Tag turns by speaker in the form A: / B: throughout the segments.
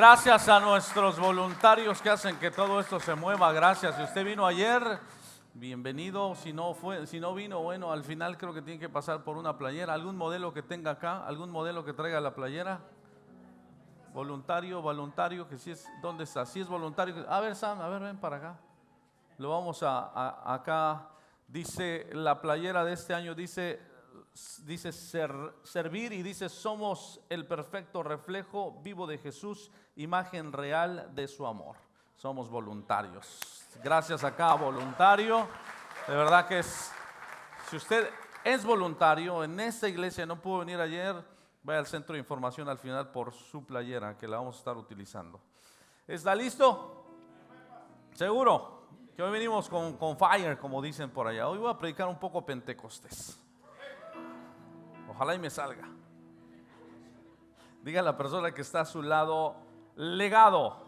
A: gracias a nuestros voluntarios que hacen que todo esto se mueva. Gracias. Si usted vino ayer, bienvenido. Si no vino, bueno, al final creo que tiene que pasar por una playera. ¿Algún modelo que tenga acá? ¿Algún modelo que traiga la playera? Voluntario, que si es, ¿dónde está? Si es voluntario. A ver, Sam, a ver, ven para acá. Lo vamos acá. Dice la playera de este año, dice servir, y dice: somos el perfecto reflejo vivo de Jesús, imagen real de su amor. Somos voluntarios. Gracias acá, voluntario. De verdad que si usted es voluntario en esta iglesia, no pudo venir ayer, vaya al centro de información al final por su playera, que la vamos a estar utilizando. ¿Está listo? ¿Seguro? Que hoy venimos con fire, como dicen por allá. Hoy voy a predicar un poco Pentecostés. Ojalá y me salga. Diga a la persona que está a su lado: legado.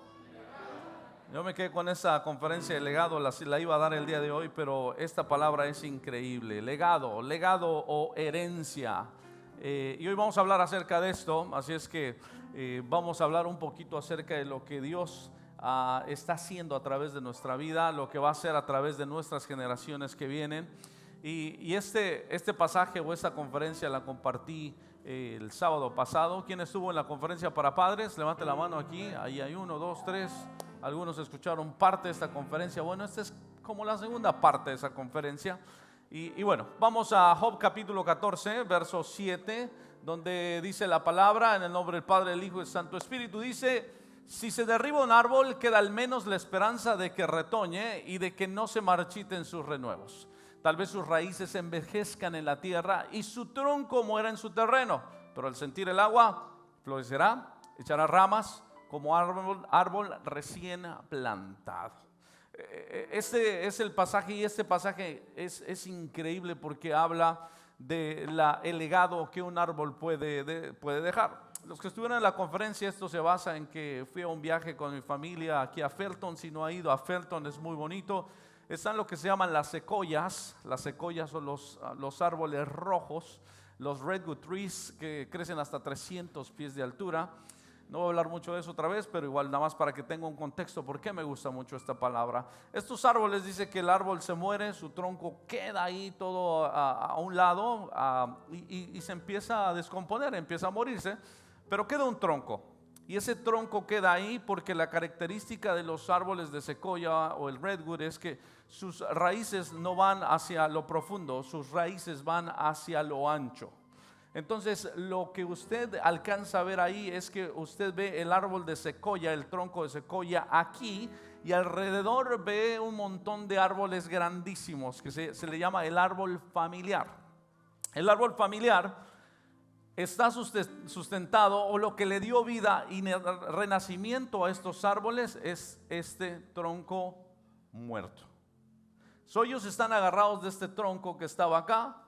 A: Yo me quedé con esa conferencia de legado, la iba a dar el día de hoy, pero esta palabra es increíble. Legado o herencia. Y hoy vamos a hablar acerca de esto, así es que vamos a hablar un poquito acerca de lo que Dios está haciendo a través de nuestra vida, lo que va a hacer a través de nuestras generaciones que vienen. Y este pasaje o esta conferencia la compartí el sábado pasado. ¿Quién estuvo en la conferencia para padres? Levante la mano aquí. Ahí hay 1, 2, 3. Algunos escucharon parte de esta conferencia. Bueno, esta es como la segunda parte de esa conferencia. Y bueno, vamos a Job capítulo 14, verso 7, donde dice la palabra: en el nombre del Padre, del Hijo y del Santo Espíritu. Dice: si se derriba un árbol, queda al menos la esperanza de que retoñe y de que no se marchiten sus renuevos. Tal vez sus raíces envejezcan en la tierra y su tronco muera en su terreno, pero al sentir el agua florecerá, echará ramas como árbol recién plantado. Este es el pasaje, y este pasaje es increíble porque habla del legado que un árbol puede dejar. Los que estuvieron en la conferencia, esto se basa en que fui a un viaje con mi familia aquí a Felton. Si no ha ido a Felton, es muy bonito. Están lo que se llaman las secoyas. Las secoyas son los árboles rojos, los redwood trees, que crecen hasta 300 pies de altura. No voy a hablar mucho de eso otra vez, pero igual nada más para que tenga un contexto, por qué me gusta mucho esta palabra. Estos árboles, dice que el árbol se muere, su tronco queda ahí todo a un lado y se empieza a descomponer, empieza a morirse, pero queda un tronco. Y ese tronco queda ahí porque la característica de los árboles de secoya o el redwood es que sus raíces no van hacia lo profundo, sus raíces van hacia lo ancho. Entonces lo que usted alcanza a ver ahí es que usted ve el árbol de secoya, el tronco de secoya aquí, y alrededor ve un montón de árboles grandísimos que se le llama el árbol familiar. El árbol familiar está sustentado, o lo que le dio vida y renacimiento a estos árboles es este tronco muerto. Ellos están agarrados de este tronco que estaba acá,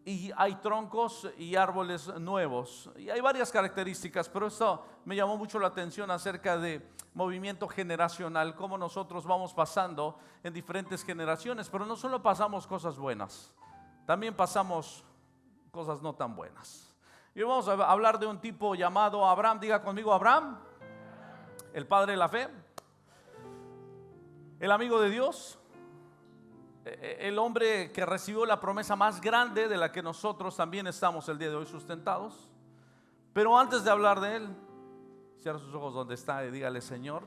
A: y hay troncos y árboles nuevos, y hay varias características, pero esto me llamó mucho la atención acerca de movimiento generacional, cómo nosotros vamos pasando en diferentes generaciones, pero no solo pasamos cosas buenas, también pasamos cosas no tan buenas. Y vamos a hablar de un tipo llamado Abraham. Diga conmigo: Abraham, el padre de la fe, el amigo de Dios, el hombre que recibió la promesa más grande de la que nosotros también estamos el día de hoy sustentados. Pero antes de hablar de él, cierra sus ojos donde está y dígale: Señor,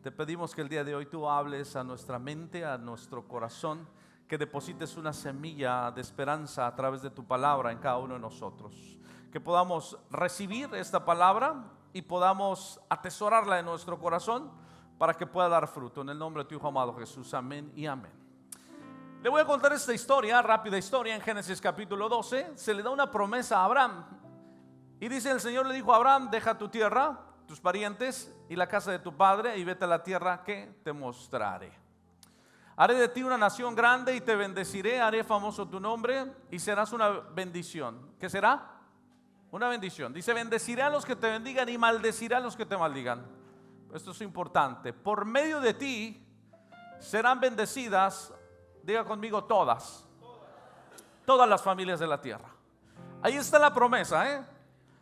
A: te pedimos que el día de hoy tú hables a nuestra mente, a nuestro corazón, que deposites una semilla de esperanza a través de tu palabra en cada uno de nosotros, que podamos recibir esta palabra y podamos atesorarla en nuestro corazón para que pueda dar fruto. En el nombre de tu Hijo amado Jesús, amén y amén. Le voy a contar esta historia, rápida historia. En Génesis capítulo 12 se le da una promesa a Abraham, y dice: el Señor le dijo a Abraham: deja tu tierra, tus parientes y la casa de tu padre, y vete a la tierra que te mostraré. Haré de ti una nación grande y te bendeciré, haré famoso tu nombre y serás una bendición. ¿Qué será? Una bendición. Dice: bendeciré a los que te bendigan y maldeciré a los que te maldigan. Esto es importante. Por medio de ti serán bendecidas, diga conmigo, todas las familias de la tierra. Ahí está la promesa,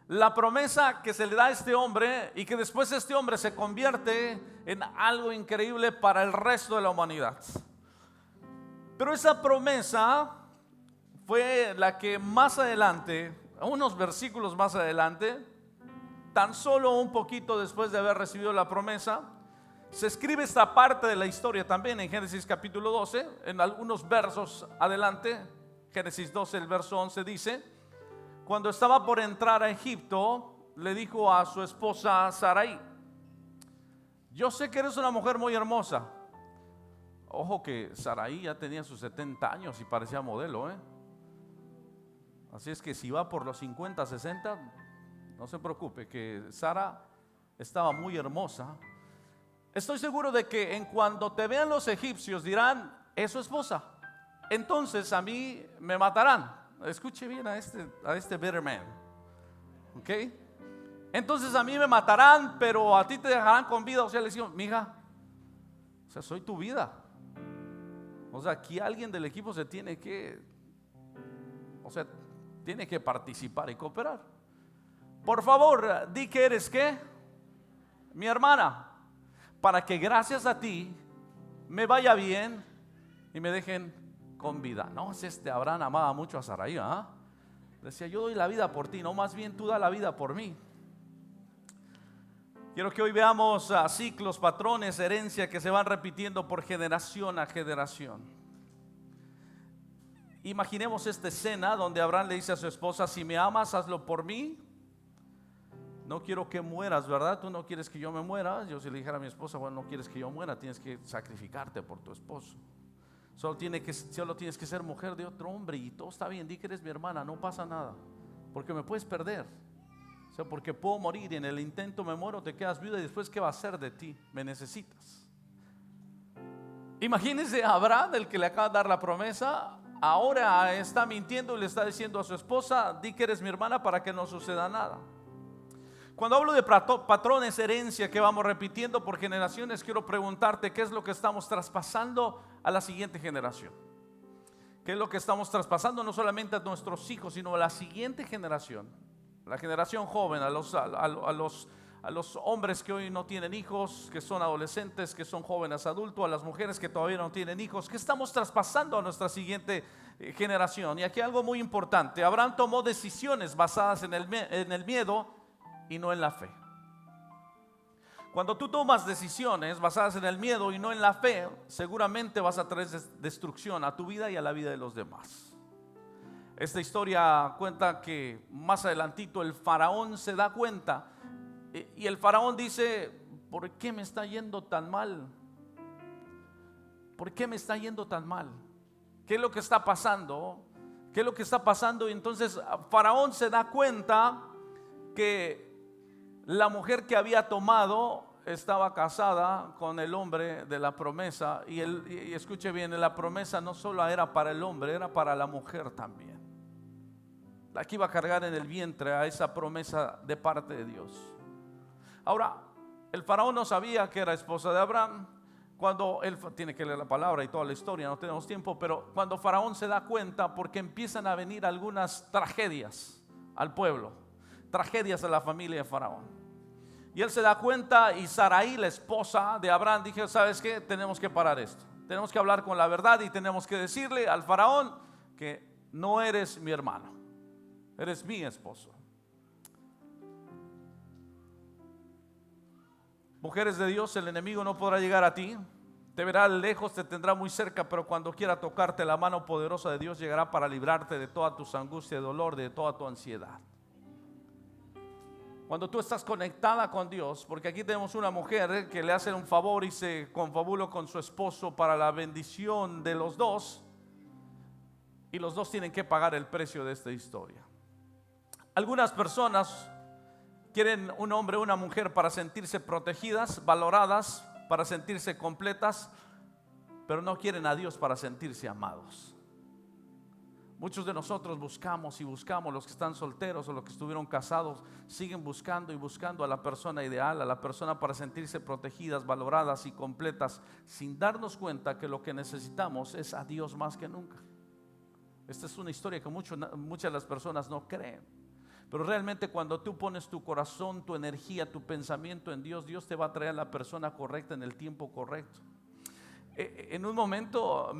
A: la promesa que se le da a este hombre y que después este hombre se convierte en algo increíble para el resto de la humanidad. Pero esa promesa fue la que más adelante, unos versículos más adelante, tan solo un poquito después de haber recibido la promesa, se escribe esta parte de la historia también en Génesis capítulo 12, en algunos versos adelante. Génesis 12, el verso 11 dice: cuando estaba por entrar a Egipto, le dijo a su esposa Sarai: yo sé que eres una mujer muy hermosa. Ojo que Sarai ya tenía sus 70 años y parecía modelo, Así es que si va por los 50, 60, no se preocupe, que Sara estaba muy hermosa. Estoy seguro de que en cuanto te vean los egipcios dirán: es su esposa. Entonces a mí me matarán. Escuche bien a este bitter man. ¿Ok? Entonces a mí me matarán, pero a ti te dejarán con vida. O sea, le digo: mija, o sea, soy tu vida. O sea, aquí alguien del equipo se tiene que, tiene que participar y cooperar. Por favor, di que eres ¿qué? Mi hermana, para que gracias a ti me vaya bien y me dejen con vida. No, Abraham amaba mucho a Sarai, decía: yo doy la vida por ti, no, más bien tú da la vida por mí. Quiero que hoy veamos ciclos, patrones, herencia que se van repitiendo por generación a generación. Imaginemos esta escena donde Abraham le dice a su esposa: si me amas, hazlo por mí. No quiero que mueras, ¿verdad? Tú no quieres que yo me muera. Yo si le dijera a mi esposa: bueno, no quieres que yo muera, tienes que sacrificarte por tu esposo. Solo tienes que ser mujer de otro hombre y todo está bien. Di que eres mi hermana, no pasa nada, porque me puedes perder. O sea, porque puedo morir y en el intento me muero, te quedas viuda y después ¿qué va a hacer de ti? Me necesitas. Imagínense a Abraham, el que le acaba de dar la promesa, ahora está mintiendo y le está diciendo a su esposa: di que eres mi hermana para que no suceda nada. Cuando hablo de patrones, herencia que vamos repitiendo por generaciones, quiero preguntarte: ¿qué es lo que estamos traspasando a la siguiente generación? ¿Qué es lo que estamos traspasando no solamente a nuestros hijos, sino a la siguiente generación? La generación joven, a los hombres que hoy no tienen hijos, que son adolescentes, que son jóvenes adultos, a las mujeres que todavía no tienen hijos. ¿Qué estamos traspasando a nuestra siguiente generación? Y aquí algo muy importante: Abraham tomó decisiones basadas en el miedo y no en la fe. Cuando tú tomas decisiones basadas en el miedo y no en la fe, seguramente vas a traer destrucción a tu vida y a la vida de los demás. Esta historia cuenta que más adelantito el faraón se da cuenta y el faraón dice: ¿por qué me está yendo tan mal? ¿Por qué me está yendo tan mal? ¿Qué es lo que está pasando? ¿Qué es lo que está pasando? Y entonces faraón se da cuenta que la mujer que había tomado estaba casada con el hombre de la promesa. Y escuche bien, la promesa no solo era para el hombre, era para la mujer también, la que iba a cargar en el vientre a esa promesa de parte de Dios. Ahora, el faraón no sabía que era esposa de Abraham. Cuando él tiene que leer la palabra y toda la historia, no tenemos tiempo, pero cuando faraón se da cuenta, porque empiezan a venir algunas tragedias al pueblo, tragedias a la familia de faraón, y él se da cuenta, y Sarai, la esposa de Abraham, dijo: ¿sabes qué? Tenemos que parar esto, tenemos que hablar con la verdad y tenemos que decirle al faraón que no eres mi hermano, eres mi esposo. Mujeres de Dios, el enemigo no podrá llegar a ti, te verá lejos, te tendrá muy cerca, pero cuando quiera tocarte, la mano poderosa de Dios llegará para librarte de todas tus angustias, de dolor, de toda tu ansiedad. Cuando tú estás conectada con Dios, porque aquí tenemos una mujer que le hace un favor y se confabuló con su esposo para la bendición de los dos, y los dos tienen que pagar el precio de esta historia. Algunas personas quieren un hombre o una mujer para sentirse protegidas, valoradas, para sentirse completas, pero no quieren a Dios para sentirse amados. Muchos de nosotros buscamos y buscamos, los que están solteros o los que estuvieron casados, siguen buscando y buscando a la persona ideal, a la persona para sentirse protegidas, valoradas y completas, sin darnos cuenta que lo que necesitamos es a Dios más que nunca. Esta es una historia que muchas de las personas no creen. Pero realmente cuando tú pones tu corazón, tu energía, tu pensamiento en Dios, Dios te va a traer a la persona correcta en el tiempo correcto. En un momento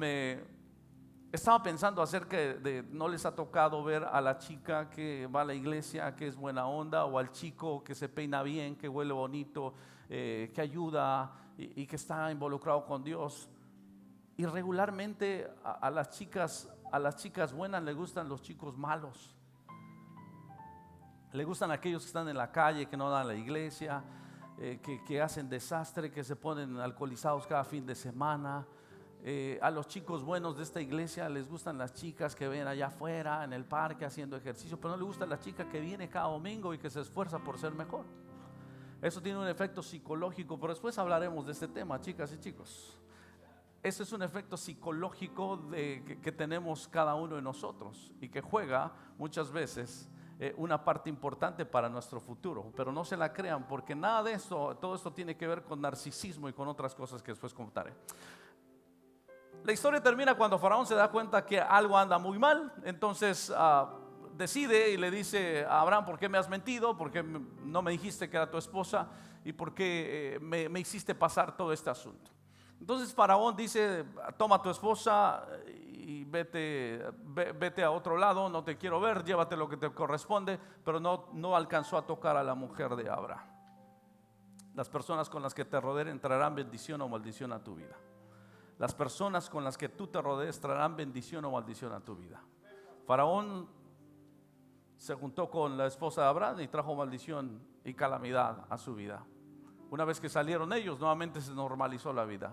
A: estaba pensando acerca de, no les ha tocado ver a la chica que va a la iglesia, que es buena onda, o al chico que se peina bien, que huele bonito, que ayuda y que está involucrado con Dios. Y regularmente a las chicas buenas les gustan los chicos malos. Le gustan aquellos que están en la calle, que no dan a la iglesia, que hacen desastre, que se ponen alcoholizados cada fin de semana. A los chicos buenos de esta iglesia les gustan las chicas que ven allá afuera en el parque haciendo ejercicio, pero no le gusta la chica que viene cada domingo y que se esfuerza por ser mejor. Eso tiene un efecto psicológico, pero después hablaremos de este tema, chicas y chicos. Ese es un efecto psicológico que tenemos cada uno de nosotros y que juega muchas veces una parte importante para nuestro futuro. Pero no se la crean, porque nada de esto, todo esto tiene que ver con narcisismo y con otras cosas que después contaré. La historia termina cuando Faraón se da cuenta que algo anda muy mal. Entonces decide y le dice a Abraham: ¿por qué me has mentido? ¿Por qué no me dijiste que era tu esposa? ¿Y por qué me hiciste pasar todo este asunto? Entonces Faraón dice: toma a tu esposa y vete a otro lado, no te quiero ver, llévate lo que te corresponde. Pero no alcanzó a tocar a la mujer de Abraham. Las personas con las que te rodeen traerán bendición o maldición a tu vida. Las personas con las que tú te rodees traerán bendición o maldición a tu vida. Faraón se juntó con la esposa de Abraham y trajo maldición y calamidad a su vida. Una vez que salieron ellos, nuevamente se normalizó la vida.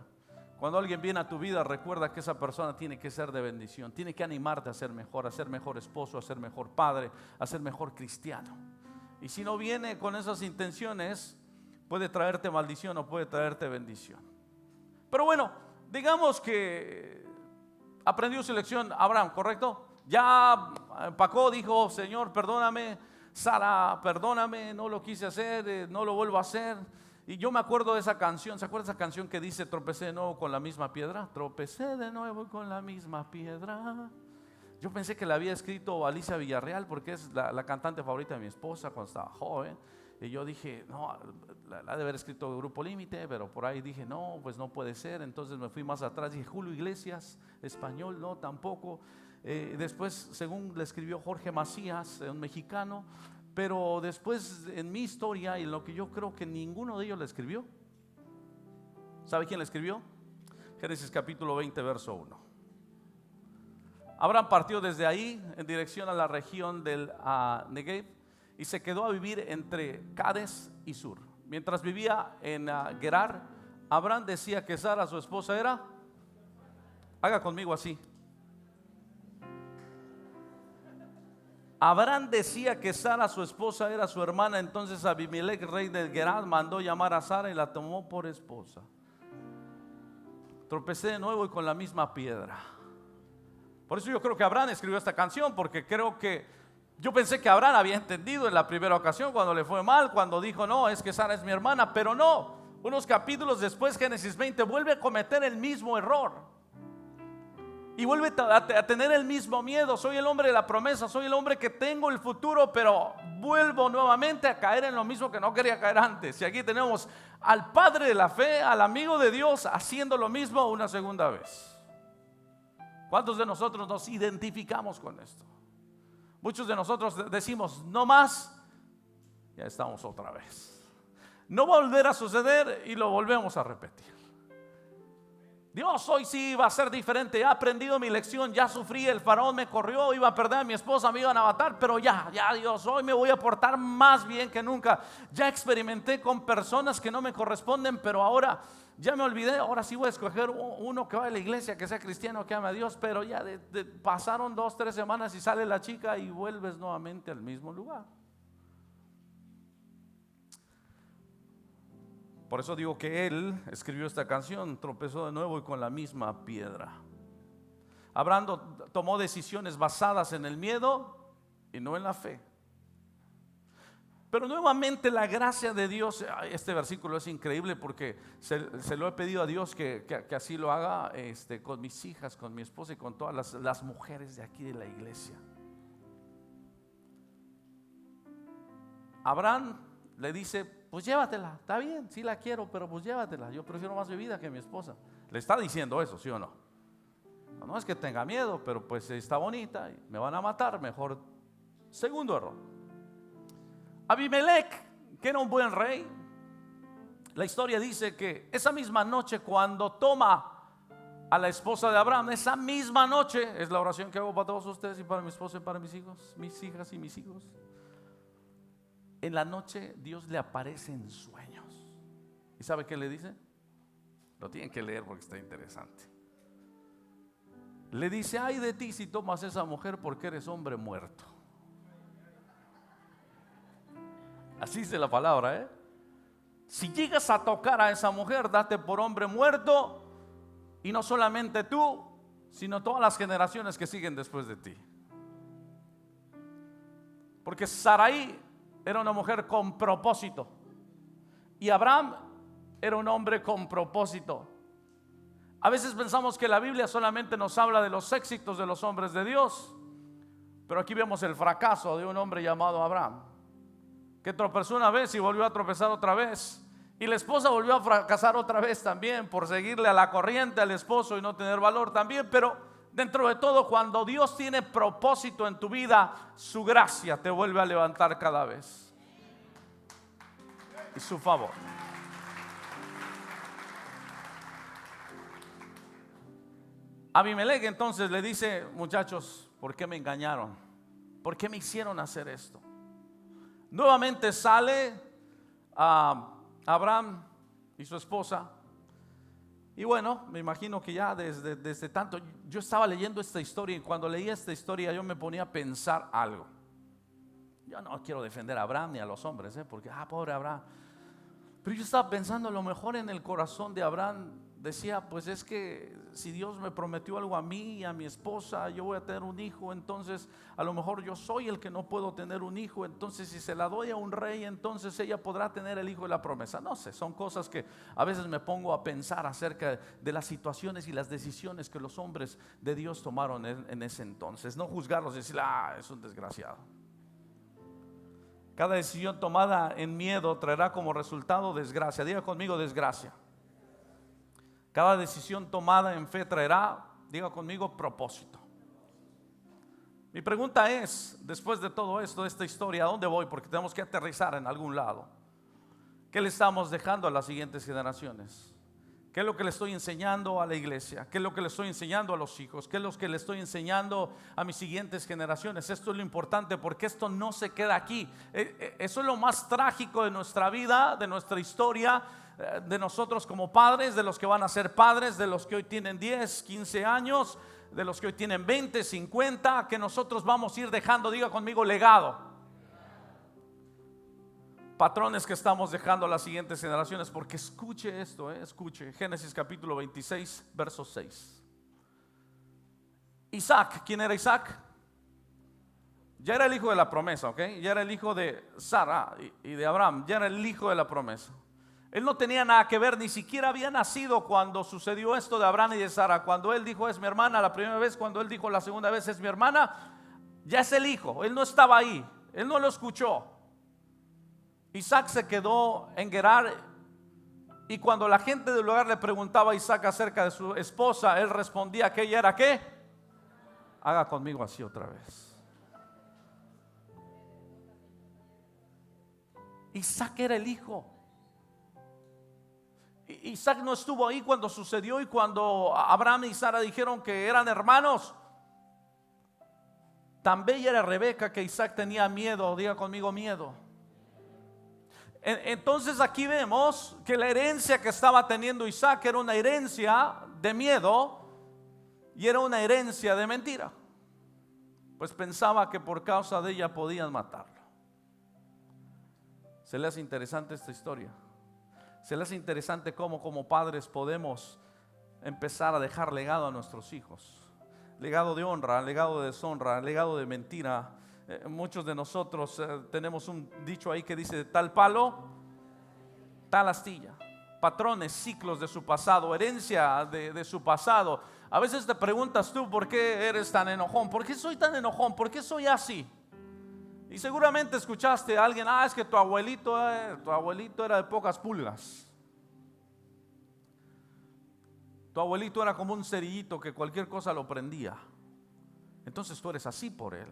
A: Cuando alguien viene a tu vida, recuerda que esa persona tiene que ser de bendición, tiene que animarte a ser mejor esposo, a ser mejor padre, a ser mejor cristiano. Y si no viene con esas intenciones, puede traerte maldición o puede traerte bendición. Pero bueno, digamos que aprendió su lección Abraham, ¿correcto? Ya empacó, dijo: Señor, perdóname, Sara, perdóname, no lo quise hacer, no lo vuelvo a hacer. Y yo me acuerdo de esa canción. ¿Se acuerda esa canción que dice: tropecé de nuevo con la misma piedra? Tropecé de nuevo con la misma piedra. Yo pensé que la había escrito Alicia Villarreal, porque es la cantante favorita de mi esposa cuando estaba joven. Y yo dije: no, la ha de haber escrito Grupo Límite. Pero por ahí dije: no, pues no puede ser. Entonces me fui más atrás, dije: Julio Iglesias, español, no, tampoco. Después, según le escribió Jorge Macías, un mexicano. Pero después, en mi historia y en lo que yo creo, que ninguno de ellos la escribió. ¿Sabe quién la escribió? Génesis capítulo 20, verso 1. Abraham partió desde ahí en dirección a la región del Negev y se quedó a vivir entre Cades y Sur. Mientras vivía en Gerar, Abraham decía que Sara, su esposa, era, haga conmigo así. Abraham decía que Sara, su esposa, era su hermana. Entonces Abimelech, rey de Gerar, mandó llamar a Sara y la tomó por esposa. Tropecé de nuevo y con la misma piedra. Por eso yo creo que Abraham escribió esta canción, porque yo pensé que Abraham había entendido en la primera ocasión cuando le fue mal, cuando dijo: no, es que Sara es mi hermana. Pero no, unos capítulos después, Génesis 20, vuelve a cometer el mismo error. Y vuelve a tener el mismo miedo. Soy el hombre de la promesa, soy el hombre que tengo el futuro, pero vuelvo nuevamente a caer en lo mismo que no quería caer antes. Y aquí tenemos al padre de la fe, al amigo de Dios, haciendo lo mismo una segunda vez. ¿Cuántos de nosotros nos identificamos con esto? Muchos de nosotros decimos: no más, ya estamos otra vez. No va a volver a suceder y lo volvemos a repetir. Dios, hoy sí va a ser diferente. He aprendido mi lección, ya sufrí, el faraón me corrió, iba a perder a mi esposa, me iban a matar, pero ya Dios, hoy me voy a portar más bien que nunca. Ya experimenté con personas que no me corresponden, pero ahora ya me olvidé. Ahora sí voy a escoger uno que vaya a la iglesia, que sea cristiano, que ame a Dios. Pero ya pasaron 2-3 semanas y sale la chica y vuelves nuevamente al mismo lugar. Por eso digo que él escribió esta canción: tropezó de nuevo y con la misma piedra. Abraham tomó decisiones basadas en el miedo y no en la fe. Pero nuevamente la gracia de Dios, este versículo es increíble, porque se lo he pedido a Dios que así lo haga con mis hijas, con mi esposa y con todas las mujeres de aquí de la iglesia. Abraham le dice, pues llévatela, está bien, sí la quiero, pero pues llévatela, yo prefiero más mi vida que mi esposa. Le está diciendo eso, ¿sí o no? No es que tenga miedo, pero pues está bonita y me van a matar, mejor. Segundo error. Abimelech, que era un buen rey, la historia dice que esa misma noche cuando toma a la esposa de Abraham, esa misma noche, es la oración que hago para todos ustedes y para mi esposa y para mis hijos, mis hijas y mis hijos. En la noche Dios le aparece en sueños. ¿Y sabe qué le dice? Lo tienen que leer porque está interesante. Le dice, ay de ti si tomas esa mujer porque eres hombre muerto. Así dice la palabra, Si llegas a tocar a esa mujer, date por hombre muerto. Y no solamente tú, sino todas las generaciones que siguen después de ti. Porque Sarai era una mujer con propósito y Abraham era un hombre con propósito. A veces pensamos que la Biblia solamente nos habla de los éxitos de los hombres de Dios, pero aquí vemos el fracaso de un hombre llamado Abraham, que tropezó una vez y volvió a tropezar otra vez, y la esposa volvió a fracasar otra vez también por seguirle a la corriente al esposo y no tener valor también. Pero dentro de todo, cuando Dios tiene propósito en tu vida, su gracia te vuelve a levantar cada vez y su favor. Abimelech entonces le dice, muchachos, ¿por qué me engañaron? ¿Por qué me hicieron hacer esto? Nuevamente sale a Abraham y su esposa. Y bueno, me imagino que ya desde tanto, yo estaba leyendo esta historia y cuando leía esta historia yo me ponía a pensar algo. Yo no quiero defender a Abraham ni a los hombres, porque, pobre Abraham. Pero yo estaba pensando, a lo mejor en el corazón de Abraham decía, pues es que si Dios me prometió algo a mí y a mi esposa, yo voy a tener un hijo, entonces a lo mejor yo soy el que no puedo tener un hijo, entonces si se la doy a un rey, entonces ella podrá tener el hijo de la promesa. No sé, son cosas que a veces me pongo a pensar acerca de las situaciones y las decisiones que los hombres de Dios tomaron en ese entonces. No juzgarlos y decir, es un desgraciado. Cada decisión tomada en miedo traerá como resultado desgracia. Diga conmigo, desgracia. Cada decisión tomada en fe traerá, diga conmigo, propósito. Mi pregunta es, después de todo esto, de esta historia, ¿a dónde voy? Porque tenemos que aterrizar en algún lado. ¿Qué le estamos dejando a las siguientes generaciones? ¿Qué es lo que le estoy enseñando a la iglesia? ¿Qué es lo que le estoy enseñando a los hijos? ¿Qué es lo que le estoy enseñando a mis siguientes generaciones? Esto es lo importante, porque esto no se queda aquí. Eso es lo más trágico de nuestra vida, de nuestra historia, de nosotros como padres, de los que van a ser padres, de los que hoy tienen 10, 15 años, de los que hoy tienen 20, 50, que nosotros vamos a ir dejando, diga conmigo, legado. Patrones que estamos dejando a las siguientes generaciones, porque escuche esto, escuche Génesis capítulo 26 verso 6. Isaac, ¿quién era Isaac? Ya era el hijo de la promesa, ¿ok? Ya era el hijo de Sara y de Abraham, ya era el hijo de la promesa. Él no tenía nada que ver, ni siquiera había nacido cuando sucedió esto de Abraham y de Sara. Cuando él dijo es mi hermana la primera vez, cuando él dijo la segunda vez es mi hermana, ya es el hijo. Él no estaba ahí, él no lo escuchó. Isaac se quedó en Gerar, y cuando la gente del lugar le preguntaba a Isaac acerca de su esposa, él respondía que ella era ¿qué? Haga conmigo así otra vez. Isaac era el hijo. Isaac no estuvo ahí cuando sucedió y cuando Abraham y Sara dijeron que eran hermanos. Tan bella era Rebeca que Isaac tenía miedo, diga conmigo miedo. Entonces aquí vemos que la herencia que estaba teniendo Isaac era una herencia de miedo y era una herencia de mentira, pues pensaba que por causa de ella podían matarlo. ¿Se le hace interesante esta historia? ¿Se le hace interesante cómo como padres podemos empezar a dejar legado a nuestros hijos? Legado de honra, legado de deshonra, legado de mentira. Muchos de nosotros tenemos un dicho ahí que dice de tal palo, tal astilla. Patrones, ciclos de su pasado, herencia de su pasado. A veces te preguntas tú, ¿por qué eres tan enojón? ¿Por qué soy tan enojón? ¿Por qué soy así? Y seguramente escuchaste a alguien, es que tu abuelito era de pocas pulgas. Tu abuelito era como un cerillito que cualquier cosa lo prendía. Entonces tú eres así por él.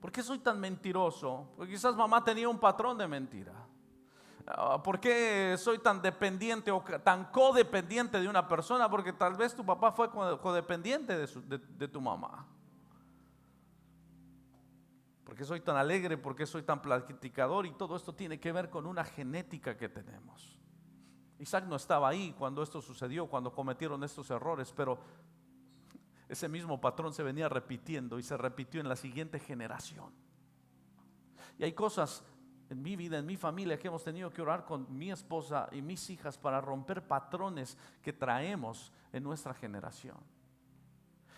A: ¿Por qué soy tan mentiroso? Porque quizás mamá tenía un patrón de mentira. ¿Por qué soy tan dependiente o tan codependiente de una persona? Porque tal vez tu papá fue codependiente de tu mamá. ¿Por qué soy tan alegre? ¿Por qué soy tan platicador? Y todo esto tiene que ver con una genética que tenemos. Isaac no estaba ahí cuando esto sucedió, cuando cometieron estos errores, pero ese mismo patrón se venía repitiendo y se repitió en la siguiente generación. Y hay cosas en mi vida, en mi familia, que hemos tenido que orar con mi esposa y mis hijas para romper patrones que traemos en nuestra generación.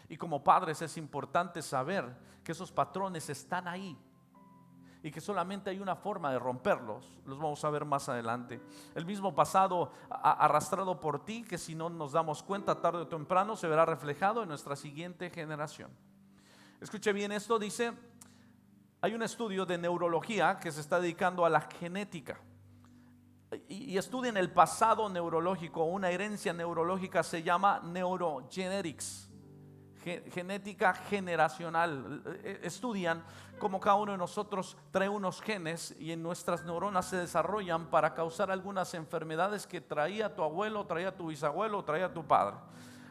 A: Y como padres es importante saber que esos patrones están ahí y que solamente hay una forma de romperlos. Los vamos a ver más adelante. El mismo pasado arrastrado por ti, que si no nos damos cuenta tarde o temprano se verá reflejado en nuestra siguiente generación. Escuche bien esto, dice, hay un estudio de neurología que se está dedicando a la genética y estudian el pasado neurológico. Una herencia neurológica se llama neurogenetics, genética generacional. Estudian cómo cada uno de nosotros trae unos genes y en nuestras neuronas se desarrollan para causar algunas enfermedades que traía tu abuelo, traía tu bisabuelo, traía tu padre.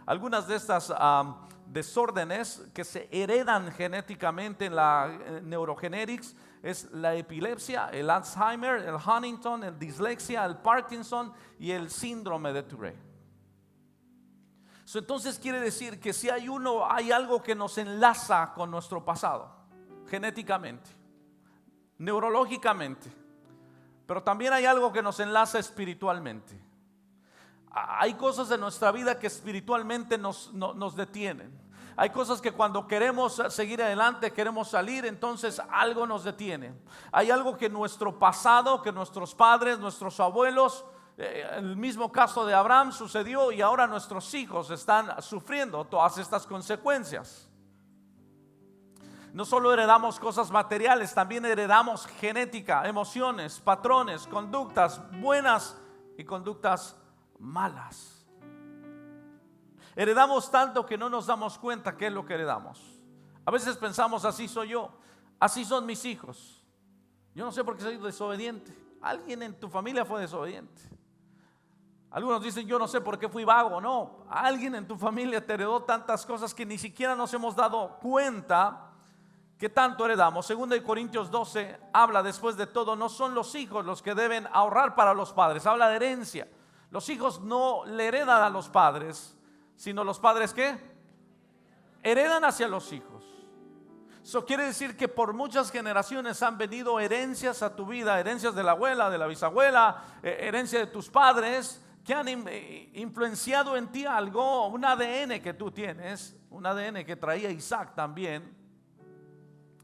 A: Algunas de estas desórdenes que se heredan genéticamente en la neurogenetics es la epilepsia, el Alzheimer, el Huntington, el dislexia, el Parkinson y el síndrome de Tourette. Entonces quiere decir que si hay algo que nos enlaza con nuestro pasado, genéticamente, neurológicamente, pero también hay algo que nos enlaza espiritualmente. Hay cosas en nuestra vida que espiritualmente nos detienen. Hay cosas que cuando queremos seguir adelante, queremos salir, entonces algo nos detiene. Hay algo que nuestro pasado, que nuestros padres, nuestros abuelos, el mismo caso de Abraham sucedió y ahora nuestros hijos están sufriendo todas estas consecuencias. No solo heredamos cosas materiales, también heredamos genética, emociones, patrones, conductas buenas y conductas malas. Heredamos tanto que no nos damos cuenta qué es lo que heredamos. A veces pensamos, así soy yo, así son mis hijos. Yo no sé por qué soy desobediente. Alguien en tu familia fue desobediente. Algunos dicen, yo no sé por qué fui vago. No, alguien en tu familia te heredó tantas cosas que ni siquiera nos hemos dado cuenta que tanto heredamos. 2 Corintios 12 habla, después de todo, no son los hijos los que deben ahorrar para los padres. Habla de herencia. Los hijos no le heredan a los padres, sino los padres ¿qué? Heredan hacia los hijos. Eso quiere decir que por muchas generaciones han venido herencias a tu vida, herencias de la abuela, de la bisabuela, herencia de tus padres, que han influenciado en ti algo, un ADN que tú tienes, un ADN que traía Isaac también.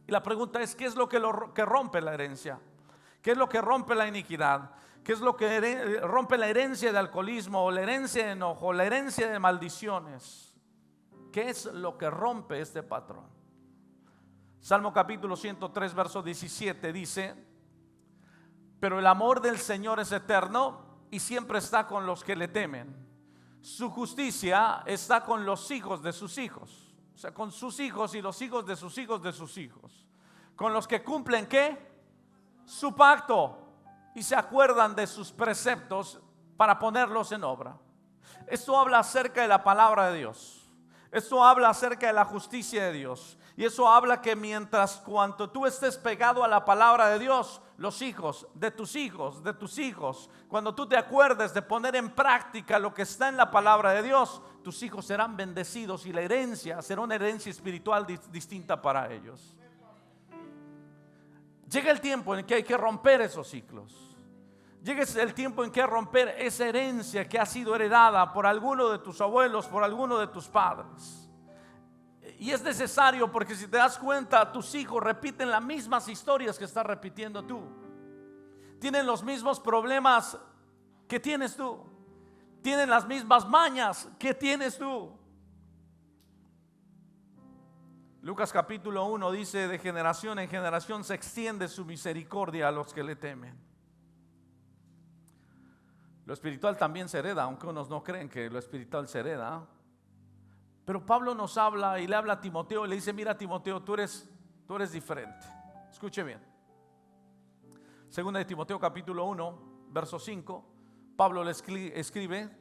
A: Y la pregunta es, ¿qué es lo que rompe la herencia? ¿Qué es lo que rompe la iniquidad? ¿Qué es lo que rompe la herencia de alcoholismo, o la herencia de enojo, la herencia de maldiciones? ¿Qué es lo que rompe este patrón? Salmo capítulo 103 verso 17 dice, pero el amor del Señor es eterno y siempre está con los que le temen. Su justicia está con los hijos de sus hijos. O sea, con sus hijos y los hijos de sus hijos de sus hijos. Con los que cumplen ¿qué? Su pacto y se acuerdan de sus preceptos para ponerlos en obra. Esto habla acerca de la palabra de Dios. Esto habla acerca de la justicia de Dios. Y eso habla que mientras cuanto tú estés pegado a la palabra de Dios, los hijos, de tus hijos, cuando tú te acuerdes de poner en práctica lo que está en la palabra de Dios, tus hijos serán bendecidos y la herencia será una herencia espiritual distinta para ellos. Llega el tiempo en que hay que romper esos ciclos. Llega el tiempo en que hay que romper esa herencia que ha sido heredada por alguno de tus abuelos, por alguno de tus padres. Y es necesario porque si te das cuenta, tus hijos repiten las mismas historias que estás repitiendo tú. Tienen los mismos problemas que tienes tú. Tienen las mismas mañas que tienes tú. Lucas capítulo 1 dice: de generación en generación se extiende su misericordia a los que le temen. Lo espiritual también se hereda, aunque unos no creen que lo espiritual se hereda. Pero Pablo nos habla y le habla a Timoteo y le dice: mira, Timoteo, tú eres diferente. Escuche bien. Segunda de Timoteo capítulo 1 verso 5, Pablo le escribe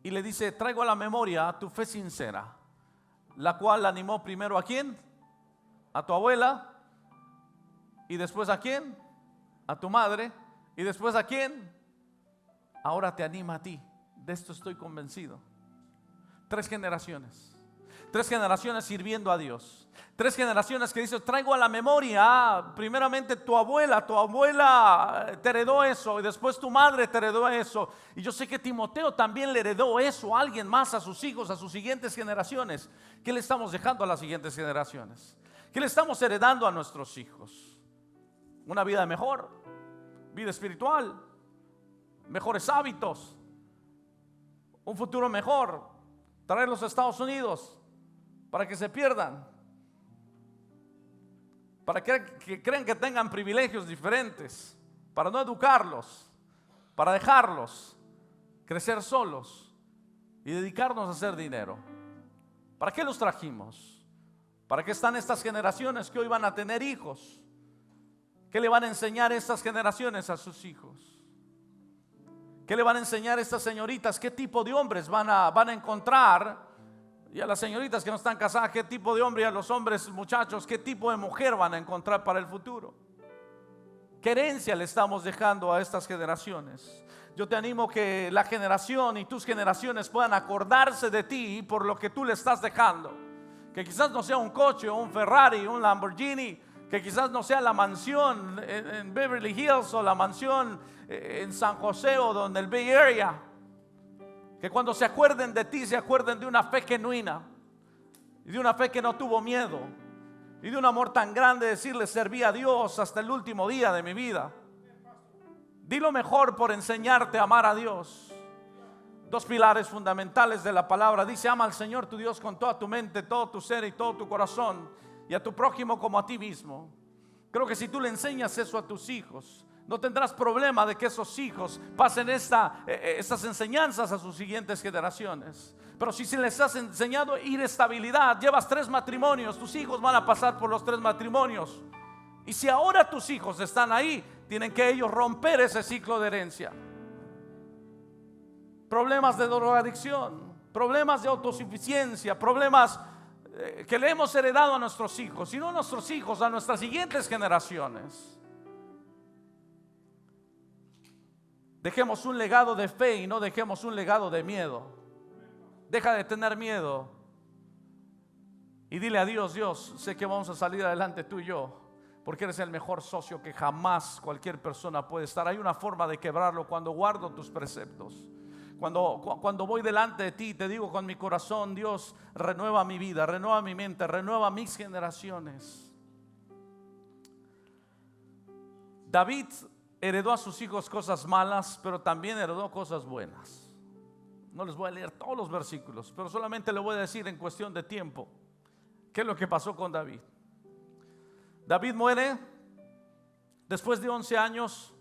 A: y le dice: traigo a la memoria tu fe sincera, la cual animó primero ¿a quién? A tu abuela, y después ¿a quién? A tu madre, y después ¿a quién? Ahora te anima a ti. De esto estoy convencido. 3 generaciones sirviendo a Dios. 3 generaciones que dice: traigo a la memoria, primeramente tu abuela te heredó eso, y después tu madre te heredó eso. Y yo sé que Timoteo también le heredó eso a alguien más, a sus hijos, a sus siguientes generaciones. ¿Qué le estamos dejando a las siguientes generaciones? ¿Qué le estamos heredando a nuestros hijos? Una vida mejor, vida espiritual, mejores hábitos, un futuro mejor, traerlos a Estados Unidos para que se pierdan, para que crean que tengan privilegios diferentes, para no educarlos, para dejarlos crecer solos y dedicarnos a hacer dinero. ¿Para qué los trajimos? ¿Para qué están estas generaciones que hoy van a tener hijos? ¿Qué le van a enseñar estas generaciones a sus hijos? ¿Qué le van a enseñar estas señoritas? ¿Qué tipo de hombres van a encontrar? Y a las señoritas que no están casadas, ¿qué tipo de hombre? Y a los hombres, muchachos, ¿qué tipo de mujer van a encontrar para el futuro? ¿Qué herencia le estamos dejando a estas generaciones? Yo te animo que la generación y tus generaciones puedan acordarse de ti por lo que tú le estás dejando. Que quizás no sea un coche o un Ferrari, un Lamborghini, que quizás no sea la mansión en Beverly Hills o la mansión en San José o en el Bay Area. Que cuando se acuerden de ti, se acuerden de una fe genuina y de una fe que no tuvo miedo y de un amor tan grande, decirle: serví a Dios hasta el último día de mi vida. Di lo mejor por enseñarte a amar a Dios. 2 pilares fundamentales de la palabra. Dice: ama al Señor tu Dios con toda tu mente, todo tu ser y todo tu corazón, y a tu prójimo como a ti mismo. Creo que si tú le enseñas eso a tus hijos, no tendrás problema de que esos hijos pasen estas enseñanzas a sus siguientes generaciones. Pero si se les has enseñado inestabilidad, llevas 3 matrimonios, tus hijos van a pasar por los 3 matrimonios. Y si ahora tus hijos están ahí, tienen que ellos romper ese ciclo de herencia. Problemas de drogadicción, problemas de autosuficiencia, problemas que le hemos heredado a nuestros hijos, y no a nuestros hijos, a nuestras siguientes generaciones. Dejemos un legado de fe y no dejemos un legado de miedo. Deja de tener miedo y dile a Dios: Dios, sé que vamos a salir adelante tú y yo, porque eres el mejor socio que jamás cualquier persona puede estar. Hay una forma de quebrarlo: cuando guardo tus preceptos. Cuando voy delante de ti, te digo con mi corazón: Dios, renueva mi vida, renueva mi mente, renueva mis generaciones. David heredó a sus hijos cosas malas, pero también heredó cosas buenas. No les voy a leer todos los versículos, pero solamente le voy a decir en cuestión de tiempo qué es lo que pasó con David. David muere, después de 11 años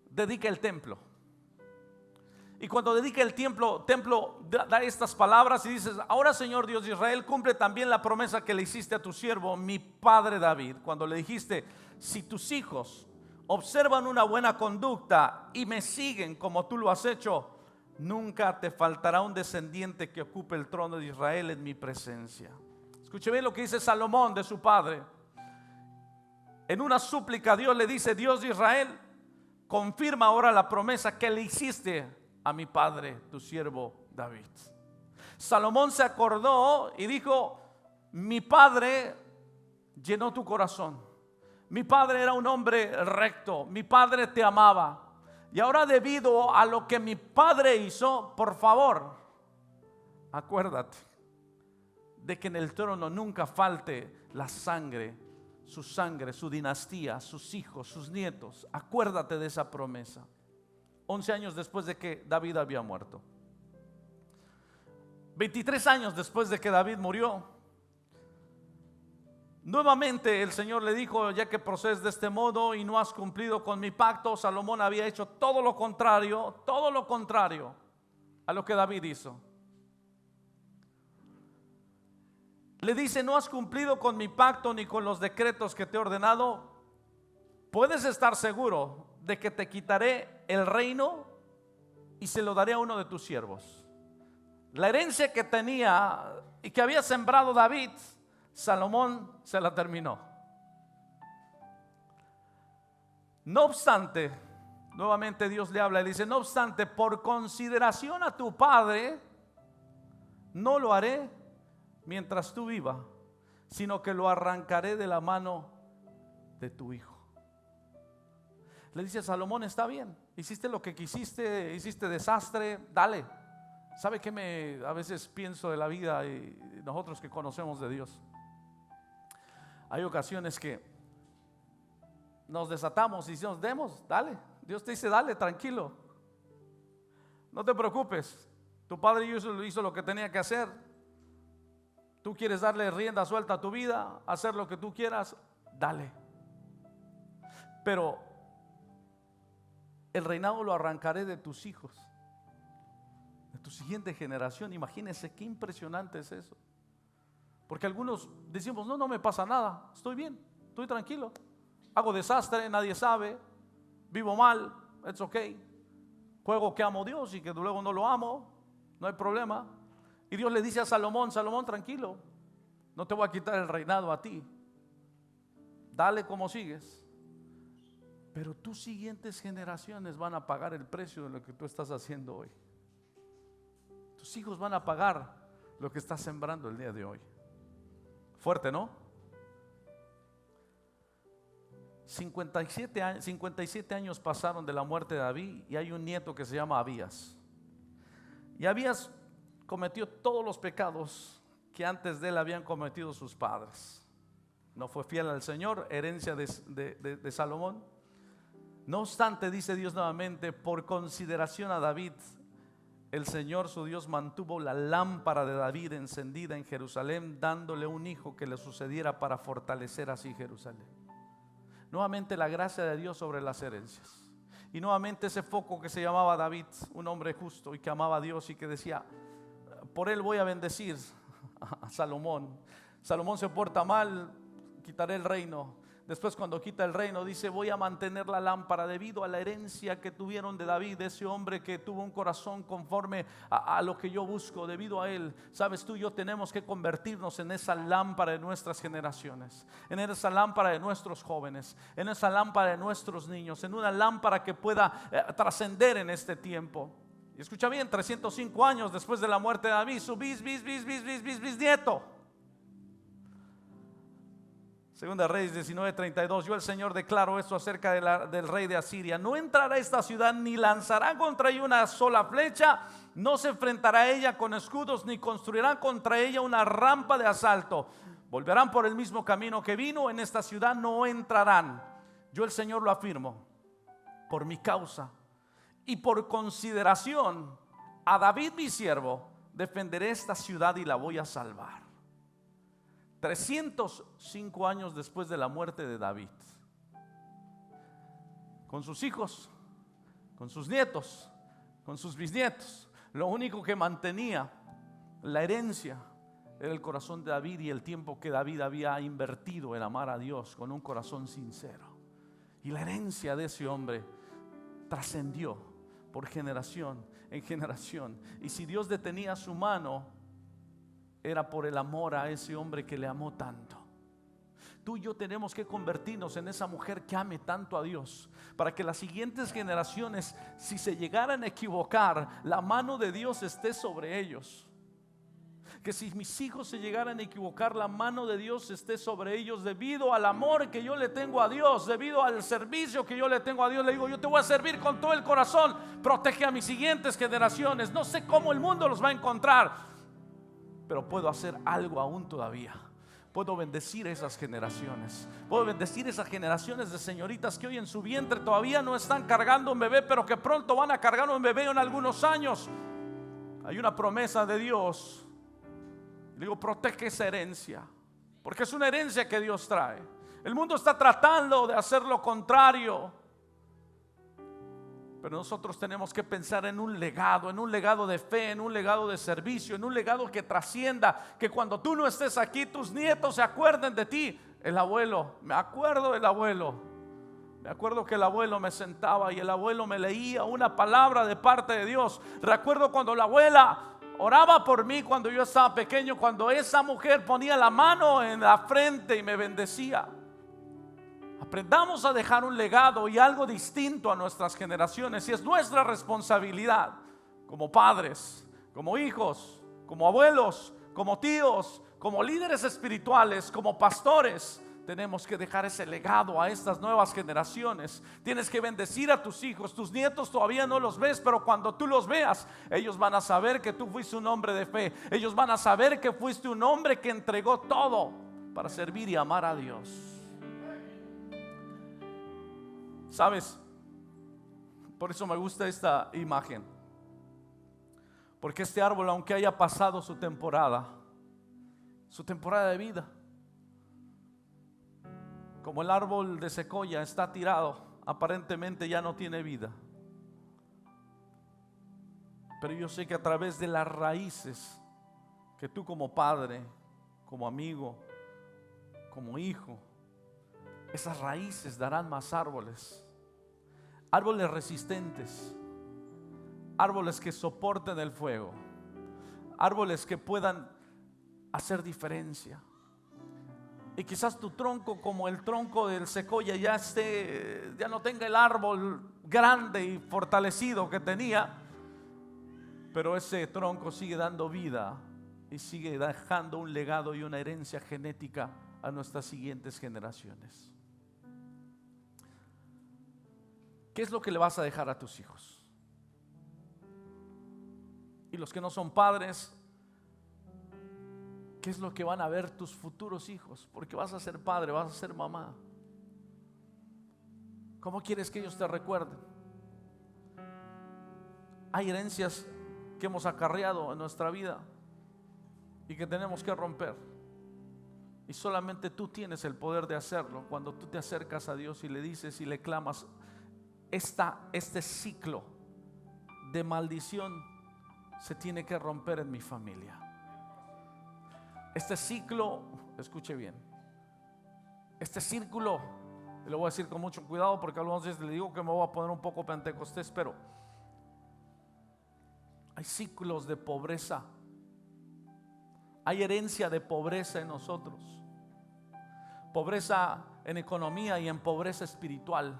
A: dedica el templo. Y cuando dedica el templo da estas palabras y dices: ahora, Señor Dios de Israel, cumple también la promesa que le hiciste a tu siervo, mi padre David, cuando le dijiste: si tus hijos observan una buena conducta y me siguen como tú lo has hecho, nunca te faltará un descendiente que ocupe el trono de Israel en mi presencia. Escuche bien lo que dice Salomón de su padre. En una súplica Dios le dice: Dios de Israel, confirma ahora la promesa que le hiciste a mi padre, tu siervo David. Salomón se acordó y dijo: mi padre llenó tu corazón. Mi padre era un hombre recto, mi padre te amaba. Y ahora, debido a lo que mi padre hizo, por favor, acuérdate de que en el trono nunca falte la sangre, su dinastía, sus hijos, sus nietos. Acuérdate de esa promesa. 11 años después de que David había muerto. 23 años después de que David murió, Nuevamente el Señor le dijo: ya que procedes de este modo y no has cumplido con mi pacto. Salomón había hecho todo lo contrario a lo que David hizo. Le dice: no has cumplido con mi pacto ni con los decretos que te he ordenado. Puedes estar seguro de que te quitaré el reino y se lo daré a uno de tus siervos. La herencia que tenía y que había sembrado David, Salomón se la terminó. No obstante, nuevamente Dios le habla y dice: no obstante, por consideración a tu padre, no lo haré mientras tú vivas, sino que lo arrancaré de la mano de tu hijo. Le dice a Salomón: está bien, hiciste lo que quisiste, hiciste desastre, dale. ¿Sabe qué a veces pienso de la vida y nosotros que conocemos de Dios? Hay ocasiones que nos desatamos y decimos: demos, dale. Dios te dice: dale, tranquilo, no te preocupes. Tu padre hizo lo que tenía que hacer. Tú quieres darle rienda suelta a tu vida, hacer lo que tú quieras, dale. Pero el reinado lo arrancaré de tus hijos, de tu siguiente generación. Imagínense qué impresionante es eso. Porque algunos decimos: no me pasa nada, estoy bien, estoy tranquilo, hago desastre, nadie sabe, vivo mal, it's okay. Juego que amo a Dios y que luego no lo amo, no hay problema. Y Dios le dice a Salomón: Salomón, tranquilo, no te voy a quitar el reinado a ti, dale como sigues. Pero tus siguientes generaciones van a pagar el precio de lo que tú estás haciendo hoy. Tus hijos van a pagar lo que estás sembrando el día de hoy. Fuerte, ¿no? 57 años pasaron de la muerte de David y hay un nieto que se llama Abías. Y Abías cometió todos los pecados que antes de él habían cometido sus padres. No fue fiel al Señor, herencia de Salomón. No obstante, dice Dios nuevamente: por consideración a David, el Señor su Dios mantuvo la lámpara de David encendida en Jerusalén, dándole un hijo que le sucediera para fortalecer así Jerusalén. Nuevamente la gracia de Dios sobre las herencias. Y nuevamente ese foco que se llamaba David, un hombre justo y que amaba a Dios y que decía: por él voy a bendecir a Salomón. Salomón se porta mal, quitaré el reino. Después, cuando quita el reino, dice: voy a mantener la lámpara, debido a la herencia que tuvieron de David, de ese hombre que tuvo un corazón conforme a lo que yo busco. Debido a él, sabes, tú y yo tenemos que convertirnos en esa lámpara de nuestras generaciones, en esa lámpara de nuestros jóvenes, en esa lámpara de nuestros niños, en una lámpara que pueda trascender en este tiempo. Y escucha bien: 305 años después de la muerte de David, su bisnieto. Segunda Reyes 19:32. Yo, el Señor, declaro esto acerca del rey de Asiria: no entrará a esta ciudad, ni lanzará contra ella una sola flecha, no se enfrentará a ella con escudos, ni construirán contra ella una rampa de asalto. Volverán por el mismo camino que vino, en esta ciudad no entrarán. Yo, el Señor, lo afirmo. Por mi causa y por consideración a David mi siervo, defenderé esta ciudad y la voy a salvar. 305 años después de la muerte de David, con sus hijos, con sus nietos, con sus bisnietos, lo único que mantenía la herencia era el corazón de David y el tiempo que David había invertido en amar a Dios con un corazón sincero. Y la herencia de ese hombre trascendió por generación en generación. Y si Dios detenía su mano, era por el amor a ese hombre que le amó tanto. Tú y yo tenemos que convertirnos en esa mujer que ame tanto a Dios, para que las siguientes generaciones, si se llegaran a equivocar, la mano de Dios esté sobre ellos. Que si mis hijos se llegaran a equivocar, la mano de Dios esté sobre ellos, debido al amor que yo le tengo a Dios, debido al servicio que yo le tengo a Dios. Le digo: yo te voy a servir con todo el corazón. Protege a mis siguientes generaciones. No sé cómo el mundo los va a encontrar, pero puedo hacer algo aún todavía. Puedo bendecir esas generaciones. Puedo bendecir esas generaciones de señoritas que hoy en su vientre todavía no están cargando un bebé, pero que pronto van a cargar un bebé en algunos años. Hay una promesa de Dios. Le digo: protege esa herencia. porque es una herencia que Dios trae. El mundo está tratando de hacer lo contrario, pero nosotros tenemos que pensar en un legado de fe, en un legado de servicio, en un legado que trascienda, que cuando tú no estés aquí, tus nietos se acuerden de ti. El abuelo, me acuerdo del abuelo. Me acuerdo que el abuelo me sentaba y el abuelo me leía una palabra de parte de Dios. Recuerdo cuando la abuela oraba por mí cuando yo estaba pequeño, cuando esa mujer ponía la mano en la frente y me bendecía. Aprendamos a dejar un legado y algo distinto a nuestras generaciones, y es nuestra responsabilidad como padres, como hijos, como abuelos, como tíos, como líderes espirituales, como pastores. Tenemos que dejar ese legado a estas nuevas generaciones. Tienes que bendecir a tus hijos. Tus nietos todavía no los ves, pero cuando tú los veas, ellos van a saber que tú fuiste un hombre de fe. Ellos van a saber que fuiste un hombre que entregó todo para servir y amar a Dios. ¿Sabes? Por eso me gusta esta imagen, porque este árbol, aunque haya pasado su temporada de vida, como el árbol de secoya está tirado, aparentemente ya no tiene vida, pero yo sé que a través de las raíces que tú como padre, como amigo, como hijo, esas raíces darán más árboles, árboles resistentes, árboles que soporten el fuego, árboles que puedan hacer diferencia. Y quizás tu tronco, como el tronco del secoya, ya no tenga el árbol grande y fortalecido que tenía, pero ese tronco sigue dando vida y sigue dejando un legado y una herencia genética a nuestras siguientes generaciones. ¿Qué es lo que le vas a dejar a tus hijos? Y los que no son padres, ¿qué es lo que van a ver tus futuros hijos? Porque vas a ser padre, vas a ser mamá. ¿Cómo quieres que ellos te recuerden? Hay herencias que hemos acarreado en nuestra vida y que tenemos que romper. Y solamente tú tienes el poder de hacerlo cuando tú te acercas a Dios y le dices y le clamas: este ciclo de maldición se tiene que romper en mi familia. Este ciclo, escuche bien, este círculo, lo voy a decir con mucho cuidado porque algunas veces le digo que me voy a poner un poco pentecostés, pero hay ciclos de pobreza, hay herencia de pobreza en nosotros, pobreza en economía y en pobreza espiritual.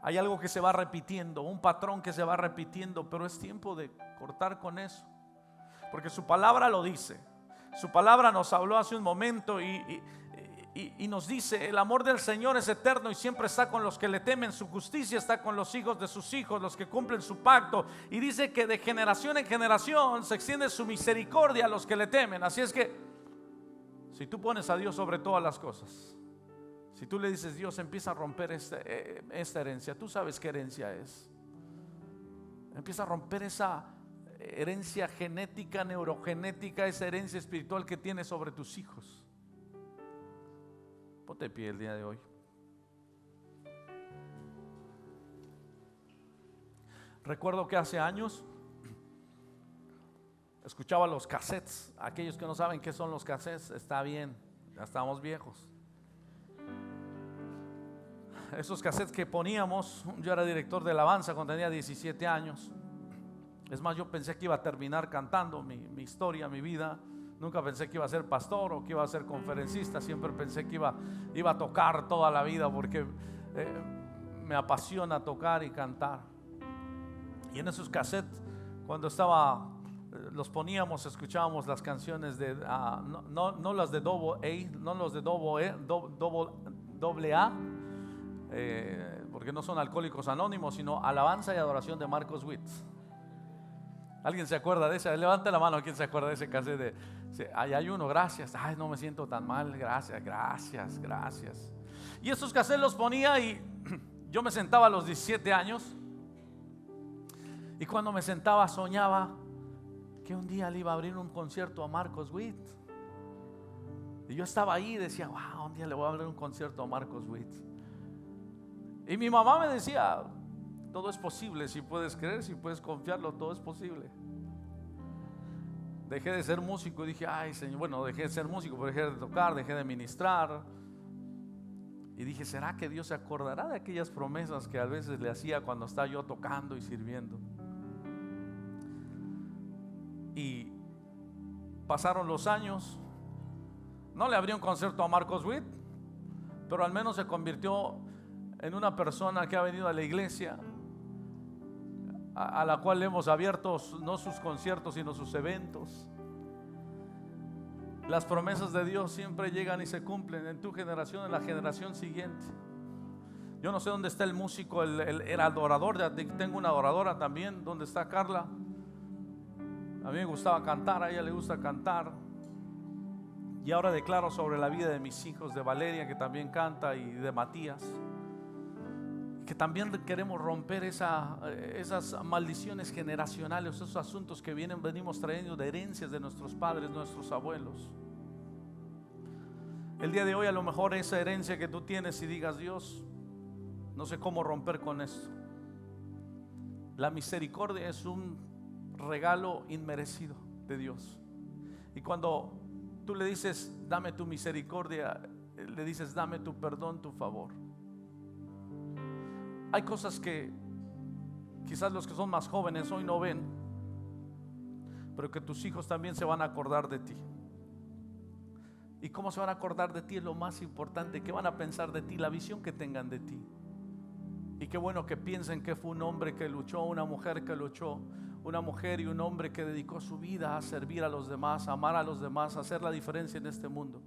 A: Hay algo que se va repitiendo, un patrón que se va repitiendo, pero es tiempo de cortar con eso, porque su palabra lo dice. Su palabra nos habló hace un momento y nos dice: el amor del Señor es eterno y siempre está con los que le temen. Su justicia está con los hijos de sus hijos, los que cumplen su pacto. Y dice que de generación en generación se extiende su misericordia a los que le temen. Así es que si tú pones a Dios sobre todas las cosas, si tú le dices: Dios, empieza a romper esta herencia, tú sabes qué herencia es, empieza a romper esa herencia genética, neurogenética, esa herencia espiritual que tienes sobre tus hijos. Ponte de pie el día de hoy. Recuerdo que hace años escuchaba los cassettes. Aquellos que no saben qué son los cassettes, está bien, ya estamos viejos. Esos cassettes que poníamos, yo era director de alabanza cuando tenía 17 años. Es más, yo pensé que iba a terminar cantando mi historia, mi vida. Nunca pensé que iba a ser pastor o que iba a ser conferencista. Siempre pensé que iba a tocar toda la vida porque me apasiona tocar y cantar. Y en esos cassettes, cuando los poníamos, escuchábamos las canciones de no las de doble A, porque no son Alcohólicos Anónimos, sino Alabanza y Adoración de Marcos Witt. ¿Alguien se acuerda de esa? Levante la mano. ¿Quién se acuerda de ese cassette? Hay uno, gracias. Ay, no me siento tan mal, gracias. Y esos cassettes los ponía y yo me sentaba a los 17 años. Y cuando me sentaba soñaba que un día le iba a abrir un concierto a Marcos Witt. Y yo estaba ahí y decía, wow, un día le voy a abrir un concierto a Marcos Witt. Y mi mamá me decía, todo es posible, si puedes creer, si puedes confiarlo, todo es posible. Dejé de ser músico y dije, ay Señor, bueno, dejé de ser músico, pero dejé de tocar, dejé de ministrar. Y dije, ¿será que Dios se acordará de aquellas promesas que a veces le hacía cuando estaba yo tocando y sirviendo? Y pasaron los años. No le abrí un concierto a Marcos Witt, pero al menos se convirtió en una persona que ha venido a la iglesia, a la cual le hemos abierto no sus conciertos sino sus eventos. Las promesas de Dios siempre llegan y se cumplen en tu generación, en la generación siguiente. Yo no sé dónde está el músico, el adorador. Tengo una adoradora también. ¿Dónde está Carla? A mí me gustaba cantar, a ella le gusta cantar. Y ahora declaro sobre la vida de mis hijos, de Valeria, que también canta, y de Matías, que también queremos romper esas maldiciones generacionales, esos asuntos que venimos trayendo de herencias de nuestros padres, nuestros abuelos. El día de hoy a lo mejor esa herencia que tú tienes y digas, Dios, no sé cómo romper con esto. La misericordia es un regalo inmerecido de Dios. Y cuando tú le dices, dame tu misericordia, le dices, dame tu perdón, tu favor. Hay cosas que quizás los que son más jóvenes hoy no ven, pero que tus hijos también se van a acordar de ti. ¿Y cómo se van a acordar de ti? Es lo más importante. ¿Qué van a pensar de ti? La visión que tengan de ti. Y qué bueno que piensen que fue un hombre que luchó, una mujer que luchó, una mujer y un hombre que dedicó su vida a servir a los demás, a amar a los demás, a hacer la diferencia en este mundo.